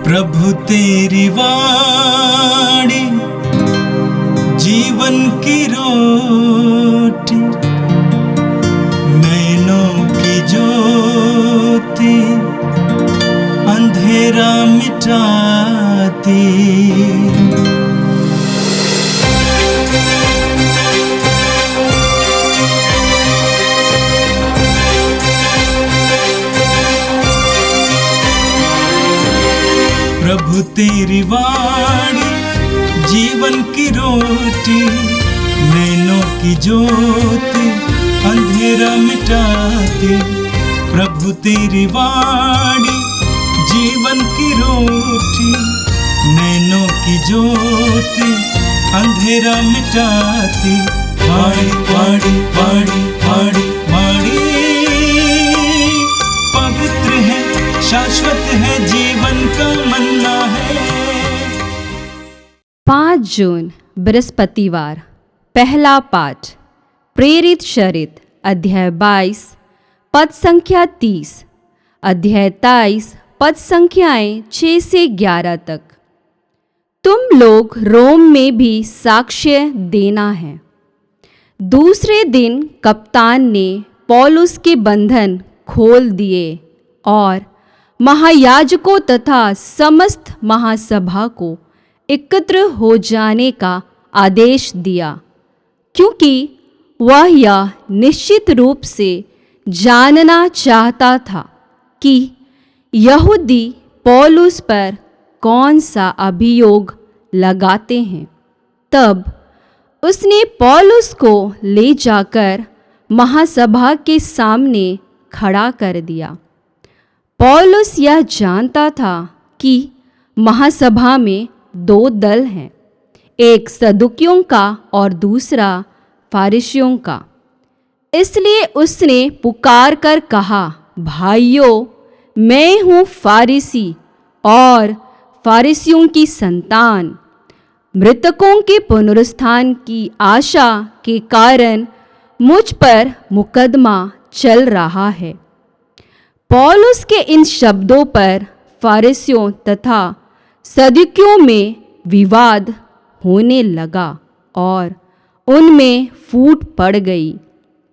प्रभु तेरी वाणी जीवन की रोटी, नैनों की ज्योति अंधेरा मिटाती। प्रभु तेरी वाणी जीवन की रोटी, नैनों की ज्योति अंधेरा मिटाती। प्रभु तेरी वाणी जीवन की रोटी, नैनों की ज्योति अंधेरा मिटाती। वाणी वाणी वाणी वाणी वाणी पवित्र है, शाश्वत है, जीवन का मन्ना है। 5 जून बृहस्पतिवार। पहला पाठ प्रेरित चरित अध्याय 22 पद संख्या 30, अध्याय 23 पद संख्याएं 6 से 11 तक। तुम लोग रोम में भी साक्ष्य देना है। दूसरे दिन कप्तान ने पौलुस के बंधन खोल दिए और महायाजकों तथा समस्त महासभा को एकत्र हो जाने का आदेश दिया, क्योंकि वह यह निश्चित रूप से जानना चाहता था कि यहूदी पौलुस पर कौन सा अभियोग लगाते हैं। तब उसने पौलुस को ले जाकर महासभा के सामने खड़ा कर दिया। पौलुस यह जानता था कि महासभा में 2 दल हैं, एक सदुकियों का और दूसरा फारिसियों का। इसलिए उसने पुकार कर कहा, भाइयों, मैं हूँ फारिसी और फारिसियों की संतान। मृतकों के पुनरुत्थान की आशा के कारण मुझ पर मुकदमा चल रहा है। पौलुस के इन शब्दों पर फारिसियों तथा सदुकियों में विवाद होने लगा और उनमें फूट पड़ गई,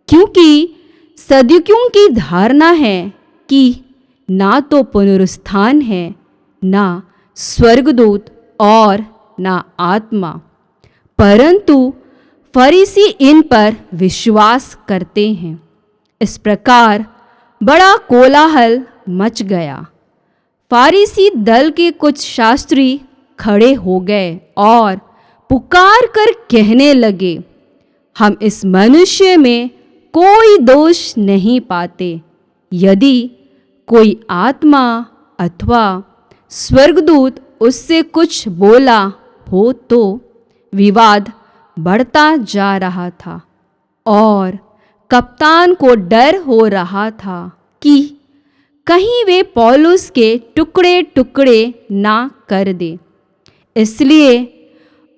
क्योंकि सदुकियों की धारणा है कि ना तो पुनरुत्थान है, ना स्वर्गदूत और ना आत्मा, परंतु फरीसी इन पर विश्वास करते हैं। इस प्रकार बड़ा कोलाहल मच गया। फारिसी दल के कुछ शास्त्री खड़े हो गए और पुकार कर कहने लगे, हम इस मनुष्य में कोई दोष नहीं पाते। यदि कोई आत्मा अथवा स्वर्गदूत उससे कुछ बोला हो तो विवाद बढ़ता जा रहा था और कप्तान को डर हो रहा था कि कहीं वे पौलुस के टुकड़े टुकड़े ना कर दे। इसलिए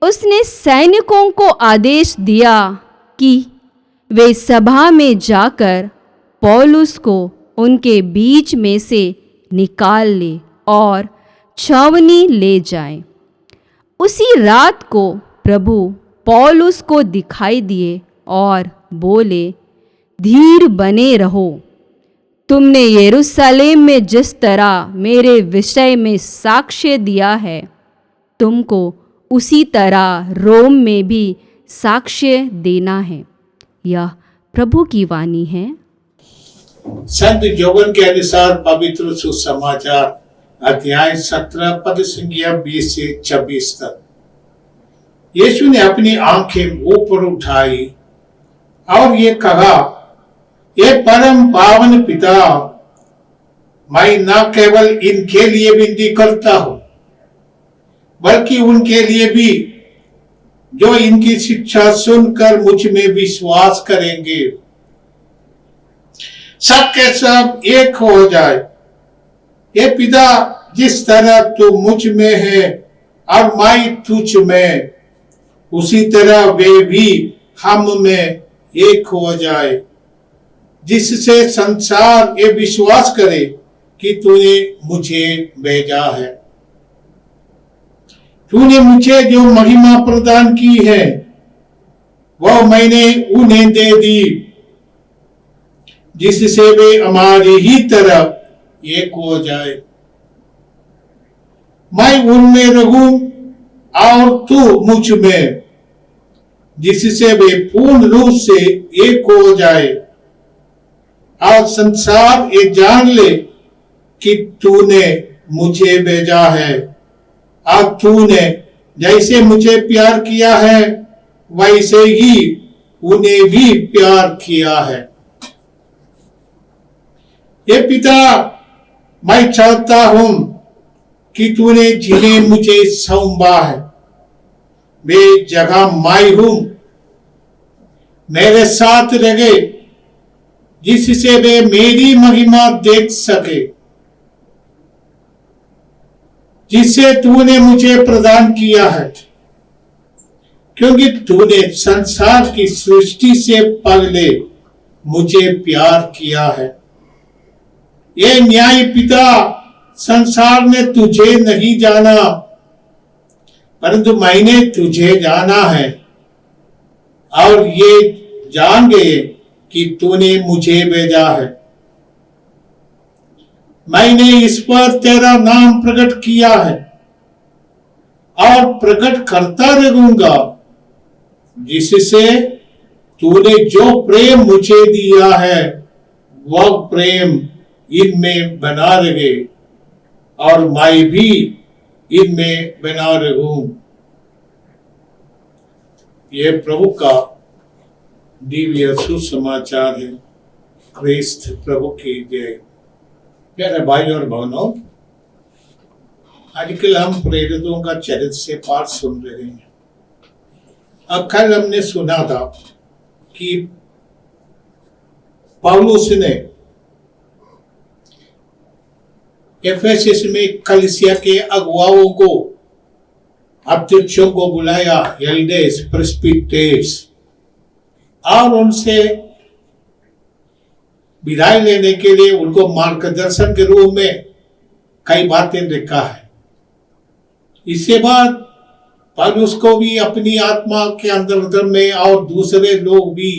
उसने सैनिकों को आदेश दिया कि वे सभा में जाकर पौलुस को उनके बीच में से निकाल ले और छावनी ले जाएं। उसी रात को प्रभु पौलुस को दिखाई दिए और बोले, धीर बने रहो। तुमने यरूशलेम में जिस तरह मेरे विषय में साक्ष्य दिया है, तुमको उसी तरह रोम में भी साक्ष्य देना है। यह प्रभु की वाणी है। संत योगन के अनुसार पवित्र सुसमाचार अध्याय 17 पद संख्या 20 से 26 तक। यीशु ने अपनी आंखें ऊपर उठाई और ये कहा, ये परम पावन पिता, मैं न केवल इनके लिए विनती करता हूं, बल्कि उनके लिए भी जो इनकी शिक्षा सुनकर मुझ में विश्वास करेंगे, सब के सब एक हो जाए। ये पिता, जिस तरह तू मुझ में है और मैं तुझ में, उसी तरह वे भी हम में एक हो जाए, जिससे संसार ये विश्वास करे कि तूने मुझे भेजा है। तूने मुझे जो महिमा प्रदान की है वह मैंने उन्हें दे दी, जिससे वे हमारी ही तरह एक हो जाए। मैं उनमें रहूं और तू मुझ में, जिससे वे पूर्ण रूप से एक हो जाए और संसार ये जान ले कि तूने मुझे भेजा है और तूने जैसे मुझे प्यार किया है वैसे ही उन्हें भी प्यार किया है। ये पिता, मैं चाहता हूं कि तूने जिन्हें मुझे सौंपा है वे जगह मैं हूं मेरे साथ रहे, जिससे वे मेरी महिमा देख सके जिससे तूने मुझे प्रदान किया है, क्योंकि तूने संसार की सृष्टि से पहले मुझे प्यार किया है। ये न्याय पिता, संसार ने तुझे नहीं जाना परंतु मैंने तुझे जाना है और ये जान गए कि तूने मुझे भेजा है। मैंने इस पर तेरा नाम प्रकट किया है और प्रकट करता रहूंगा, जिससे तूने जो प्रेम मुझे दिया है वह प्रेम इनमें बना रहे और मैं भी इनमें बना रहूं। यह प्रभु का दिव्य सुसमाचार है। क्रिस्त प्रभु की जय। प्यारे भाई और बहनों, आजकल हम प्रेरितों का चरित्र से पाठ सुन रहे हैं। अब कल हमने सुना था कि पौलुस ने एफेसस में कलीसिया के अगुवाओं को, अध्यक्षों को बुलाया, एल्डेस, प्रेस्बिटेर्स, और उनसे विदाई लेने के लिए उनको मार्गदर्शन के रूप में कई बातें लिखा है। इसके बाद पौलुस को भी अपनी आत्मा के अंदर में और दूसरे लोग भी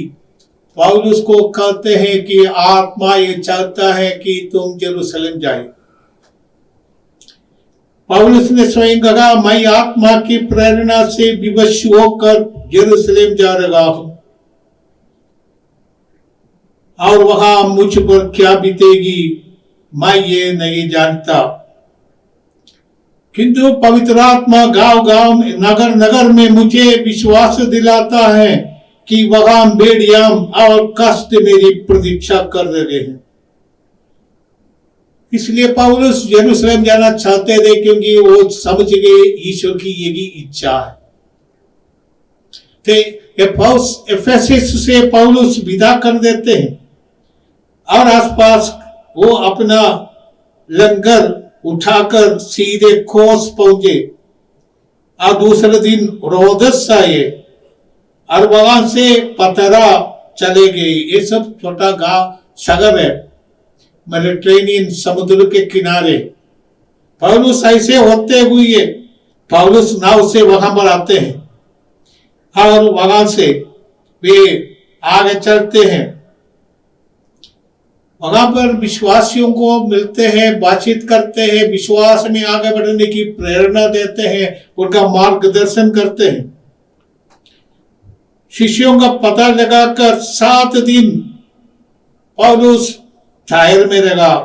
पौलुस को कहते हैं कि आत्मा ये चाहता है कि तुम यरूशलेम जाए। पौलुस ने स्वयं कहा, मैं आत्मा की प्रेरणा से विवश होकर यरूशलेम जा रहा हूं और वहां मुझ पर क्या बीतेगी मैं ये नहीं जानता, किंतु पवित्र आत्मा गांव गांव नगर नगर में मुझे विश्वास दिलाता है कि वहां बेड़ियाम और कष्ट मेरी प्रतीक्षा कर रहे हैं। इसलिए पौलुस यरूशलेम जाना चाहते थे क्योंकि वो समझ गए ईश्वर की यही इच्छा है। एफेसस से पौलुस विदा कर देते हैं और आसपास वो अपना लंगर उठाकर सीधे खोस पहुंचे और दूसरे दिन रोदस आए और वहां से पतरा चले गए। ये सब छोटा गांव शहर है मेडिटेरेनियन समुद्र के किनारे। पौलुस ऐसे होते हुए पौलुस नाव से वहां पर आते हैं और वहां से वे आगे चलते हैं। वहां पर विश्वासियों को मिलते हैं, बातचीत करते हैं, विश्वास में आगे बढ़ने की प्रेरणा देते हैं, उनका मार्गदर्शन करते हैं। शिष्यों का पता लगाकर 7 दिन पौलुस टायर में रहा,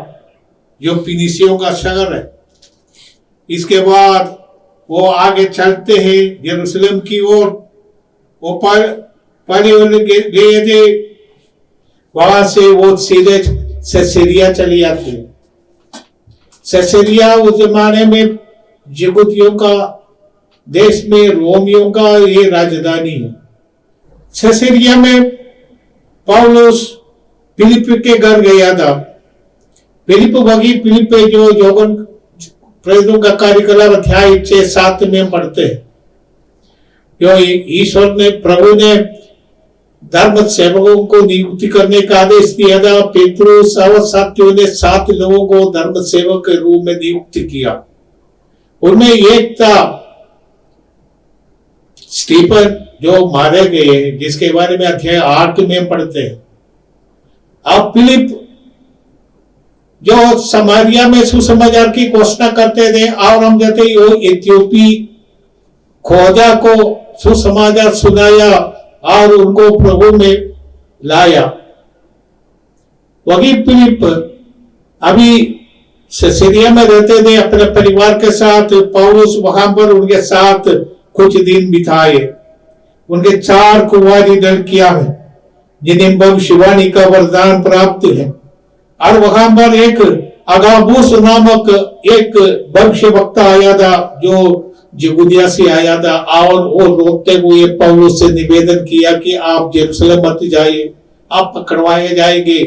जो फिनिशियों का शहर है। इसके बाद वो आगे चलते हैं यरूशलेम की ओर। वो पहले गए थे, वहां से वो सीधे कैसरिया चली जाती है। कैसरिया उस जमाने में यहूदियों का देश में रोमियों का ये राजधानी है। कैसरिया में पौलुस फिलिप के घर गया था। फिलिप जो यौवन प्रेरितों का कार्यकलाप अध्याय 6-7 में पढ़ते हैं। जो ईश्वर ने, प्रभु ने धर्म सेवकों को नियुक्ति करने का आदेश दिया था। पेतरुस और साथियों ने 7 लोगों को धर्म सेवक के रूप में नियुक्त किया। उनमें एक था स्टीफन जो मारे गए, जिसके बारे में अध्याय 8 में पढ़ते हैं। अब फिलिप जो समारिया में सुसमाचार की घोषणा करते थे, और हम कहते हैं वो इथियोपी खोजा को सुसमाचार सुनाया और उनको प्रभु में लाया। वही फिलिप अभी सीरिया में रहते थे अपने परिवार के साथ। पौलुस वहां पर उनके साथ कुछ दिन बिताए। उनके 4 कुंवारी लड़कियां हैं जिन्हें भविष्यवाणी का वरदान प्राप्त है, और वहां पर एक अगाबूस नामक एक भविष्य वक्ता आया था जो यहूदिया से आया था, और वो रोकते हुए पौलुस से निवेदन किया कि आप यरूशलेम मत जाइए, आप पकड़वाए जाएंगे।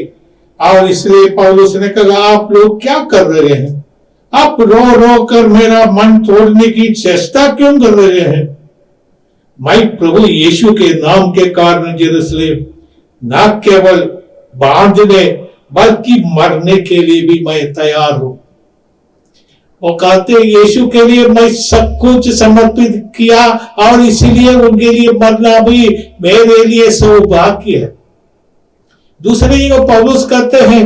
और इसलिए पौलुस ने कहा, आप लोग क्या कर रहे हैं? आप रो रो कर मेरा मन तोड़ने की चेष्टा क्यों कर रहे हैं? मैं प्रभु यीशु के नाम के कारण यरूशलेम न केवल बांधने बल्कि मरने के लिए भी मैं तैयार हूं। वो कहते यीशु के लिए मैं सब कुछ समर्पित किया, और इसीलिए उनके लिए मरना भी मेरे लिए सौभाग्य है। दूसरे ये पौलुस कहते हैं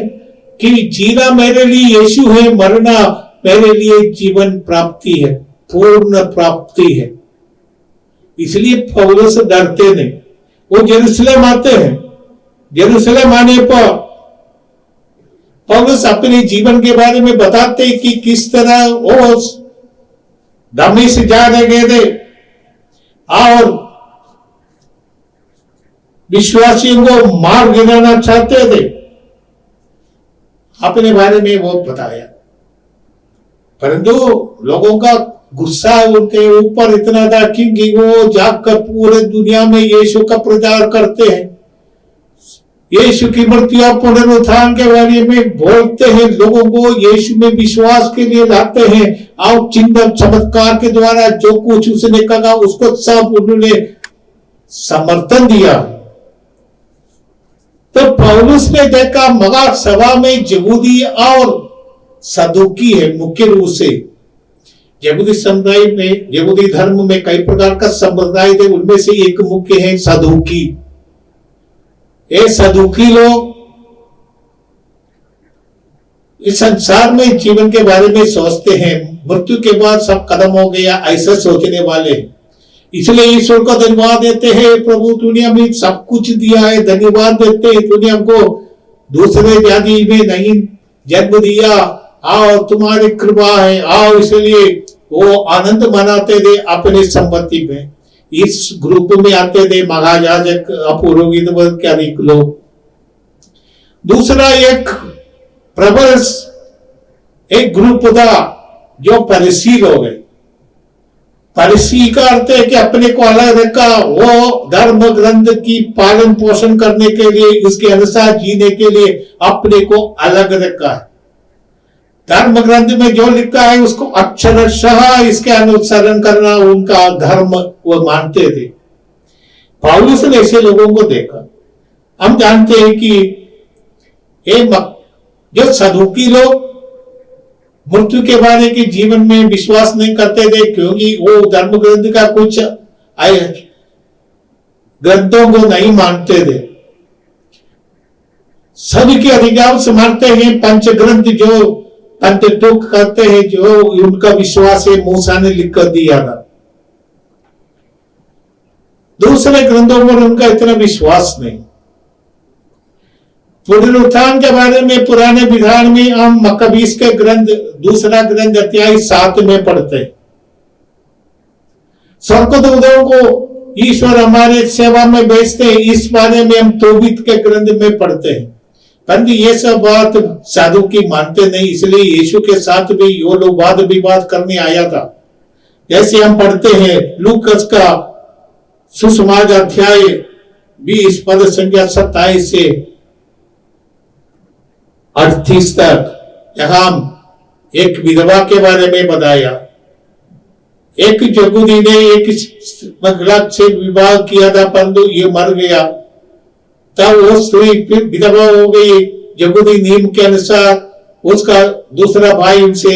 कि जीना मेरे लिए यीशु है, मरना मेरे लिए जीवन प्राप्ति है, पूर्ण प्राप्ति है। इसलिए पौलुस डरते नहीं। वो यरूशलेम आते हैं। यरूशलेम आने पर पौलुस अपने जीवन के बारे में बताते हैं कि किस तरह वो दमिश्क जा रहे थे और विश्वासियों को मार गिराना चाहते थे। अपने बारे में वो बताया, परंतु लोगों का गुस्सा उनके ऊपर इतना था कि वो जाकर पूरे दुनिया में यीशु का प्रचार करते हैं, यीशु की मृत्यु और पुनरुत्थान के बारे में बोलते हैं, लोगों को यीशु में विश्वास के लिए लाते हैं, और चिन्ह चमत्कार के द्वारा जो कुछ उसने कहा उसको सब उन्होंने समर्थन दिया। तो पौलुस ने देखा मगर सभा में यहूदी और सदूकी है। मुख्य रूप से यहूदी समुदाय में, यहूदी धर्म में कई प्रकार का संप्रदाय थे, उनमें से एक मुख्य है सदूकी। ये सदूकी लोग इस संसार में जीवन के बारे में सोचते हैं, मृत्यु के बाद सब खत्म हो गया, ऐसा सोचने वाले। इसलिए ईश्वर को धन्यवाद देते हैं, प्रभु तूने हमें सब कुछ दिया है, धन्यवाद देते हैं, तूने हमको दूसरे जाति में नहीं जन्म दिया और तुम्हारी कृपा है। और इसलिए वो आनंद मनाते थे अपनी संपत्ति में। इस ग्रुप में आते थे महायाजक, पुरोहित वर्ग के अधिक लोग। दूसरा एक प्रबल एक ग्रुप था जो फरीसी लोग है। फरीसी का अर्थ है कि अपने को अलग रखा, वो धर्म ग्रंथ की पालन पोषण करने के लिए, उसके अनुसार जीने के लिए अपने को अलग रखा है। धर्म ग्रंथ में जो लिखा है उसको अक्षरशः इसके अनुसरण करना उनका धर्म वो मानते थे। पौलुस ने ऐसे लोगों को देखा। हम जानते हैं कि जो सदूकी लोग मृत्यु के बारे के जीवन में विश्वास नहीं करते थे, क्योंकि वो धर्म ग्रंथ का कुछ ग्रंथों को नहीं मानते थे। सभी के अधिकांश मानते हैं पंच ग्रंथ जो पंचतुक करते हैं, जो उनका विश्वास है मूसा ने लिख कर दिया था। दूसरे ग्रंथों पर उनका इतना विश्वास नहीं। पुनरुत्थान के बारे में पुराने विधान में हम मकबीस के ग्रंथ दूसरा ग्रंथ अध्याय 7 में पढ़ते हैं। स्वर्गदूतों को ईश्वर हमारे सेवा में भेजते हैं, इस बारे में हम तोबीत के ग्रंथ में पढ़ते हैं। परंतु ये सब बात साधु की मानते नहीं, इसलिए यीशु के साथ भी यो लोग वाद विवाद करने आया था। जैसे हम पढ़ते हैं लूकस का सुसमाचार अध्याय 20 पद संख्या 27 से 38 तक, यहां एक विधवा के बारे में बताया। एक यहूदी ने एक महिला से विवाह किया था, परंतु ये मर गया। तब वो स्त्री फिर विधवा हो गई। यहूदी नियम के अनुसार उसका दूसरा भाई उनसे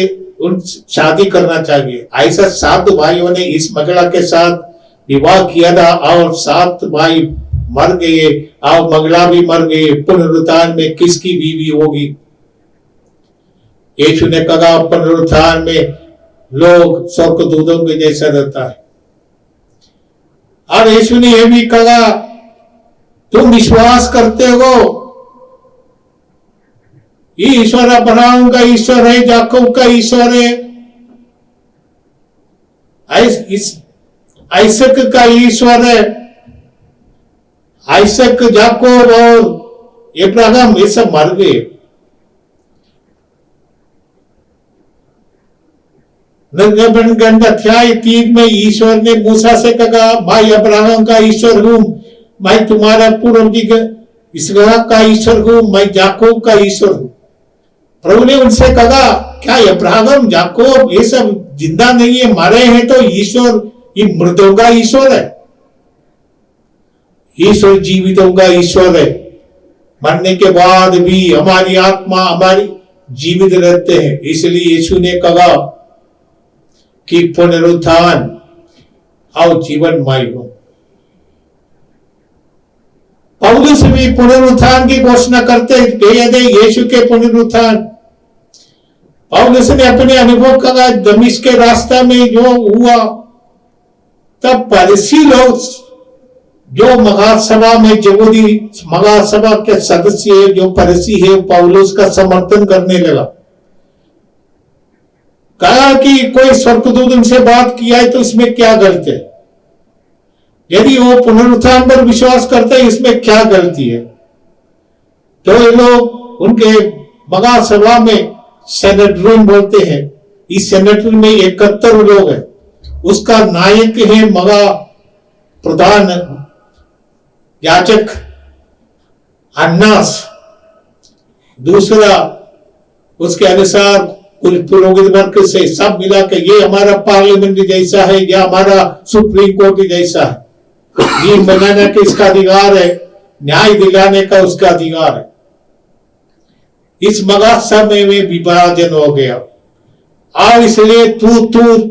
शादी करना चाहिए। ऐसा 7 भाइयों ने इस महिला के साथ विवाह किया था और 7 भाई मर गए और महिला भी मर गए, पुनरुत्थान में किसकी बीवी होगी? यीशु ने कहा पुनरुत्थान में लोग स्वर्गदूतों के जैसा रहता है। और यीशु ने यह भी कहा तुम विश्वास करते हो ये ईश्वर अब्राहम का ईश्वर है, याकूब का ईश्वर है, आइसक का ईश्वर है। आइसक, याकूब और इब्राहिम ये सब मर गए। निर्गमन ग्रंथ अध्याय 3 में ईश्वर ने मूसा से कहा मैं अब्राहम का ईश्वर हूं, मैं तुम्हारा पूर्वज इसहाक का ईश्वर हूं, मैं याकूब का ईश्वर हूं। प्रभु ने उनसे कहा क्या अब्राहम याकूब ये सब जिंदा नहीं है, मरे हैं? तो ईश्वर ये मृतों का ईश्वर है, ईश्वर जीवितों का ईश्वर है। मरने के बाद भी हमारी आत्मा हमारी जीवित रहते हैं। इसलिए यीशु ने कहा कि पुनरुत्थान और जीवनमय हो। पौलुस भी पुनरुत्थान की घोषणा करते थे, यीशु के पुनरुत्थान। पौलुस ने अपने अनुभव कहा दमिश्क के रास्ता में जो हुआ, तब फरीसी लोग जो महासभा में यहूदी महासभा के सदस्य है, जो फरीसी है, पौलुस का समर्थन करने लगा। कहा कि कोई स्वर्गदूत उनसे बात किया है तो इसमें क्या गलती है? यदि वो पुनरुत्थान पर विश्वास करते हैं इसमें क्या गलती है? तो ये लोग उनके महासभा में सेनेटरीन बोलते हैं, इस सेनेटरी में 71 लोग हैं। उसका नायक है मगा प्रधान याजक अन्नास। दूसरा उसके अनुसार कुछ पुरोहित वर्ग से सब मिला के ये हमारा पार्लियामेंट जैसा है या हमारा सुप्रीम कोर्ट जैसा है, ये बनाने का इसका अधिकार है, न्याय दिलाने का उसका अधिकार है। इस मगा समय में विभाजन हो गया और इसलिए तू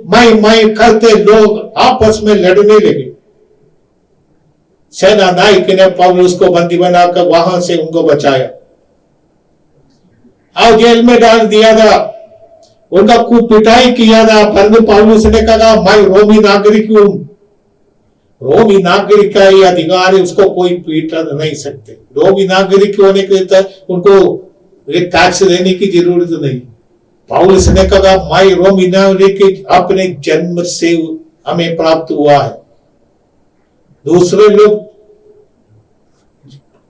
मैं करते लोग आपस में लड़ने लगे। सेना नायक ने पौलुस को बंदी बनाकर वहां से उनको बचाया और जेल में डाल दिया था, उनका खूब पिटाई किया था। परंतु पौलुस ने कहा मैं रोमी नागरिक हूं, रोमी नागरिक का ये अधिकार है, उसको कोई पीट नहीं सकते। रोमी नागरिक होने के लिए उनको एक टैक्स देने की जरूरत नहीं। पौलुस ने कहा मैं रोमी नागरिक अपने जन्म से हमें प्राप्त हुआ है। दूसरे लोग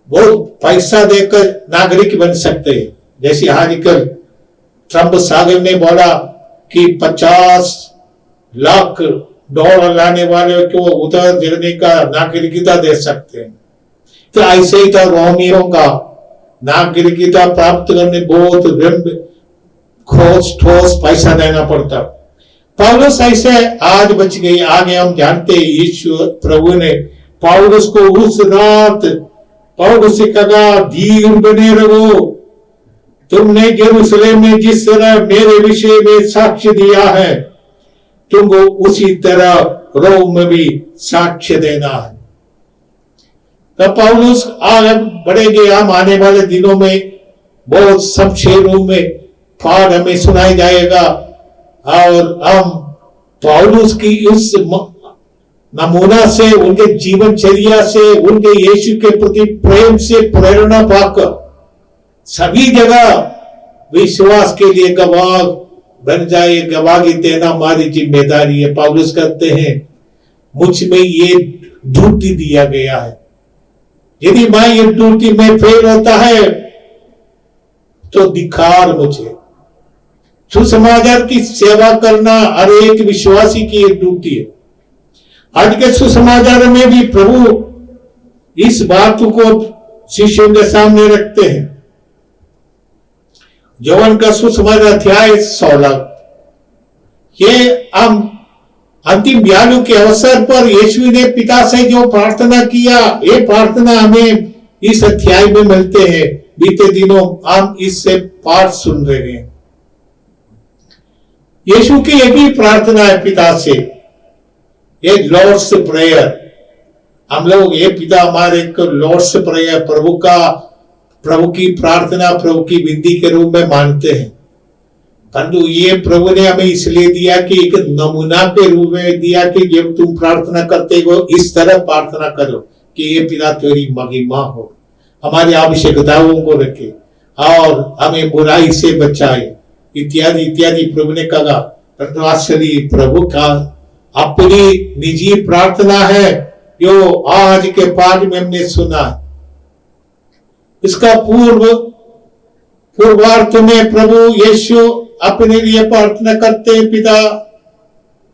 वो पैसा देकर नागरिक बन सकते हैं, जैसे आजकल ट्रंप सागर ने बोला कि 50 लाख डॉलर लाने वाले को उधर देने का नागरिकता दे सकते हैं। तो ऐसे ही था रोमियों का नागरिकता प्राप्त करने बहुत ठोस पैसा देना पड़ता। पौलुस ऐसे आज बच गई। आगे हम जानते हैं ईश्वर प्रभु ने पौलुस को उस रात पौलुस से कहा धीर बने रहो, तुमने यरूशलेम में जिस तरह मेरे विषय में साक्ष्य दिया है तुमको उसी तरह रोम में भी साक्ष्य देना है। तब पौलुस आगे बढ़ेंगे। हम आने वाले दिनों में बहुत शमशेरों में पाठ हमें सुनाई जाएगा और हम पौलुस की उस नमूना से, उनके जीवनचर्या से, उनके यीशु के प्रति प्रेम से प्रेरणा पाकर सभी जगह विश्वास के लिए गवाह बन जाए। गवाही देना हमारी जिम्मेदारी है। पौलुस कहते हैं मुझ में ये ड्यूटी दिया गया है, यदि मैं ये ड्यूटी में फेल होता है तो धिक्कार मुझे। सुसमाचार की सेवा करना हर एक विश्वासी की एक ड्यूटी है। आज के सुसमाचार में भी प्रभु इस बात को शिष्यों के सामने रखते हैं। यौवन का सुसमाचार अध्याय 16। ये हम अंतिम बयानों के अवसर पर यीशु ने पिता से जो प्रार्थना किया, ये प्रार्थना हमें इस अध्याय में मिलते हैं। बीते दिनों हम इससे पाठ सुन रहे हैं। यीशु की एक ही प्रार्थना है पिता से, ये लॉर्ड्स प्रेयर, हम लोग ये पिता हमारे को लॉर्ड्स प्रेयर, प्रभु की प्रार्थना, प्रभु की विनती के रूप में मानते हैं। परंतु ये प्रभु ने हमें इसलिए दिया कि एक नमूना के रूप में दिया कि जब तुम प्रार्थना करते हो इस तरह प्रार्थना करो कि ये पिता तेरी महिमा हो, हमारी आवश्यकताओं को रखे और हमें बुराई से बचाए, इत्यादि इत्यादि प्रभु ने कहा। परंतु आश्चर्य प्रभु का अपनी निजी प्रार्थना है जो आज के पाठ में हमने सुना। इसका पूर्वार्थ में प्रभु यीशु अपने लिए प्रार्थना करते हैं, पिता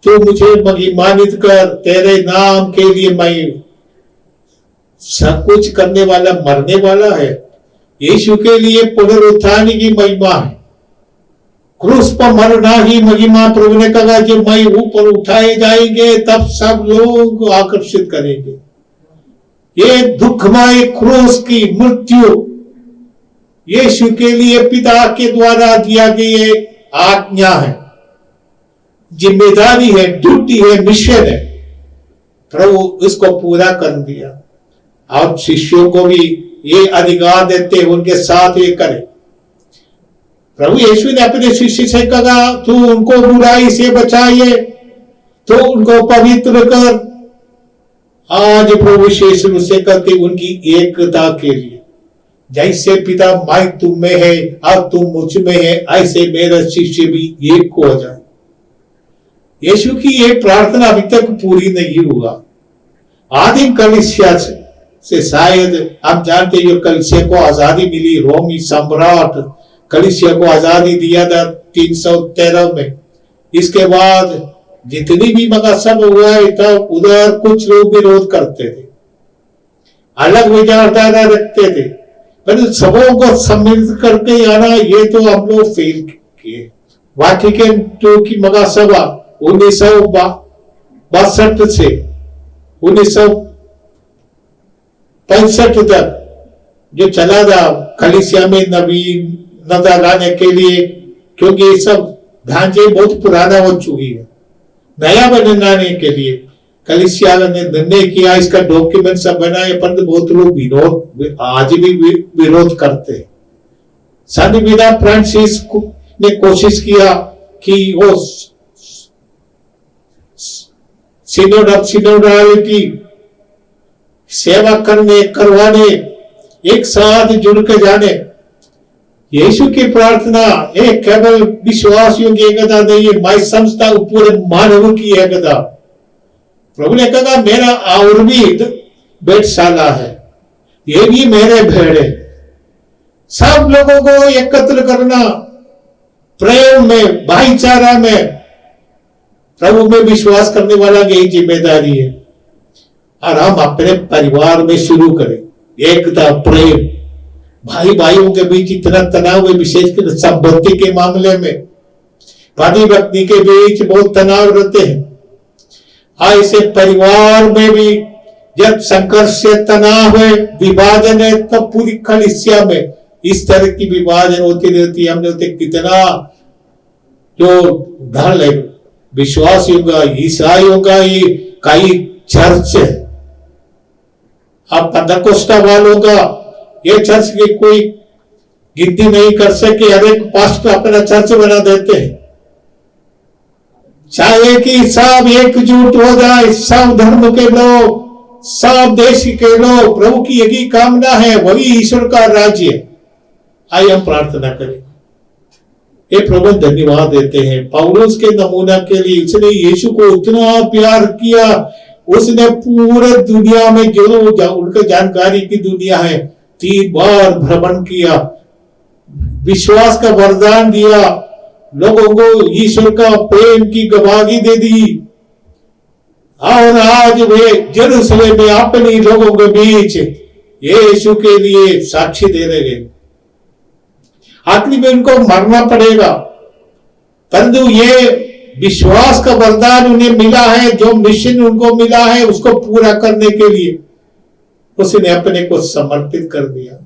तू मुझे महिमान्वित कर, तेरे नाम के लिए मैं सब कुछ करने वाला, मरने वाला है। यीशु के लिए पुनरुत्थान की महिमा है, क्रूस पर मरना ही महिमा। प्रभु ने कहा जब मैं ऊपर उठाए जाएंगे तब सब लोग को आकर्षित करेंगे। ये दुखमय क्रूस की मृत्यु यीशु के लिए पिता के द्वारा दिया गया आज्ञा है, जिम्मेदारी है, ड्यूटी है, मिशन है। प्रभु इसको पूरा कर दिया और शिष्यों को भी ये अधिकार देते उनके साथ ये करें। प्रभु यीशु ने अपने शिष्य से कहा तू उनको बुराई से बचाइए, तो उनको पवित्र कर। आज प्रभु विशेष रूप से करके उनकी एकता के लिए, जैसे पिता मैं तुम में है और तुम मुझ में है, ऐसे मेरा शिष्य भी एक हो जाए। यीशु की ये प्रार्थना अभी तक पूरी नहीं हुआ। आदिम कलीसिया से शायद हम जानते हैं कलीसिया को आजादी मिली, रोमी सम्राट कलीसिया को आजादी दिया था 313 में। इसके बाद जितनी भी मकसद हुआ था उधर कुछ लोग विरोध करते थे, अलग विचारधारा रखते थे, पर सबों को सम्मिलित करके आना ये तो हम लोग फेल किए। वाटिकन II की महासभा 1962 से 1965 तक जो चला था कलीसिया में नवीनता लाने के लिए, क्योंकि ये सब ढांचे बहुत पुराना हो चुकी है, नया बनाने के लिए कलीसिया ने निर्णय किया। इसका डॉक्यूमेंट सब बनाए, पर बहुत लोग आज भी विरोध करते हैं। संत विदा फ्रांसिस ने कोशिश किया कि वो सिनोड ऑफ सिनोडालिटी सेवा करवाने, एक साथ जुड़ के जाने। यीशु की प्रार्थना एक केवल विश्वासियों की एकता नहीं है, मैं समझता हूं पूरे मानव की एकता। प्रभु ने कहा मेरा और भी भेड़शाला है, ये भी मेरे भेड़े। सब लोगों को एकत्र करना, प्रेम में, भाईचारा में, प्रभु में विश्वास करने वाला यही जिम्मेदारी है। और हम अपने परिवार में शुरू करें एकता, प्रेम। भाई भाइयों के बीच इतना तनाव है, विशेषकर संपत्ति के मामले में, पति पत्नी के बीच बहुत तनाव रहते हैं। ऐसे परिवार में भी जब संघर्ष, तनाव है, विभाजन है, तब पूरी कलीसिया में इस तरह की विभाजन होती रहती है। हमने होते कितना जो ढल है, विश्वासियों का, ईसाइयों का, ये कई चर्च है। अब पेंटेकोस्टल वालों का ये चर्च की कोई गिनती नहीं कर सके, हर एक पास्टर अपना चर्च बना देते हैं। चाहे कि सब एकजुट हो जाए, सब धर्म के लोग, सब देश के लोग, प्रभु की यही कामना है, वही ईश्वर का राज्य। आइए हम प्रार्थना करें। ये प्रभु धन्यवाद देते हैं पौलुस के नमूना के लिए। उसने यीशु को उतना प्यार किया, उसने पूरे दुनिया में जो उनके जानकारी की दुनिया है 3 बार भ्रमण किया, विश्वास का वरदान दिया, लोगों को ईश्वर का प्रेम की गवाही दे दी, और आज वे यरूशलेम में अपने लोगों के बीच यीशु के लिए साक्षी दे रहे हैं। आखिरी में उनको मरना पड़ेगा, परंतु ये विश्वास का वरदान उन्हें मिला है, जो मिशन उनको मिला है उसको पूरा करने के लिए उसने अपने को समर्पित कर दिया।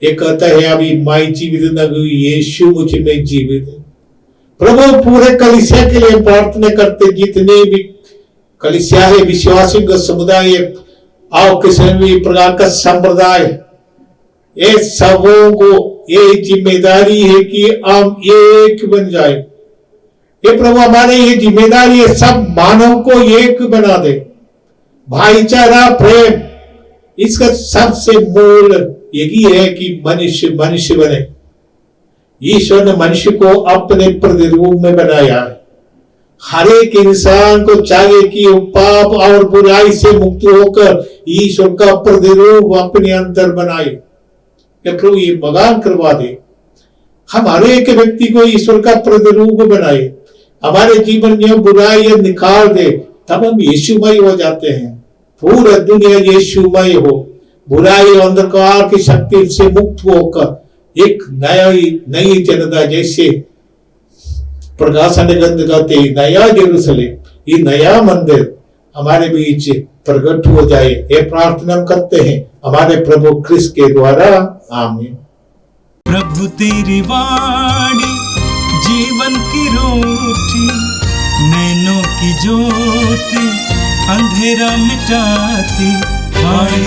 ये कहता है अभी मैं जीवित न हुई, यीशु मुझ में जीवित है। प्रभु पूरे कलीसिया के लिए प्रार्थना करते, जितने भी कलीसिया है, विश्वासियों का समुदाय है, आओ किसी भी प्रकार का संप्रदाय, ये सबों को ये जिम्मेदारी है कि हम एक बन जाए। ये प्रभु हमारी ये जिम्मेदारी है, सब मानव को एक बना दे। भाईचारा, प्रेम, इसका सबसे मूल यही है कि मनुष्य मनुष्य बने। ईश्वर ने मनुष्य को अपने प्रतिरूप में बनाया है। हर एक इंसान को चाहिए कि वो पाप और बुराई से मुक्त होकर ईश्वर का प्रतिरूप अपने अंदर बनाए। प्रभु ये बगान करवा दे, हम हर एक व्यक्ति को ईश्वर का प्रतिरूप बनाए, हमारे जीवन में बुराई निकाल दे, तब हम यीशुमय हो जाते हैं। पूरा दुनिया यीशुमय हो, बुराई और अंधकार की शक्ति से मुक्त होकर एक नई जनता, जैसे प्रकाशन ग्रंथ कहते नया यरूशलेम, ये नया मंदिर हमारे बीच प्रकट हो जाए। ये प्रार्थना करते हैं हमारे प्रभु क्रिस्त के द्वारा, आमीन। प्रभु तेरी वाणी जीवन की रोटी, नैनों की ज्योति अंधेरा मिटाती, हाय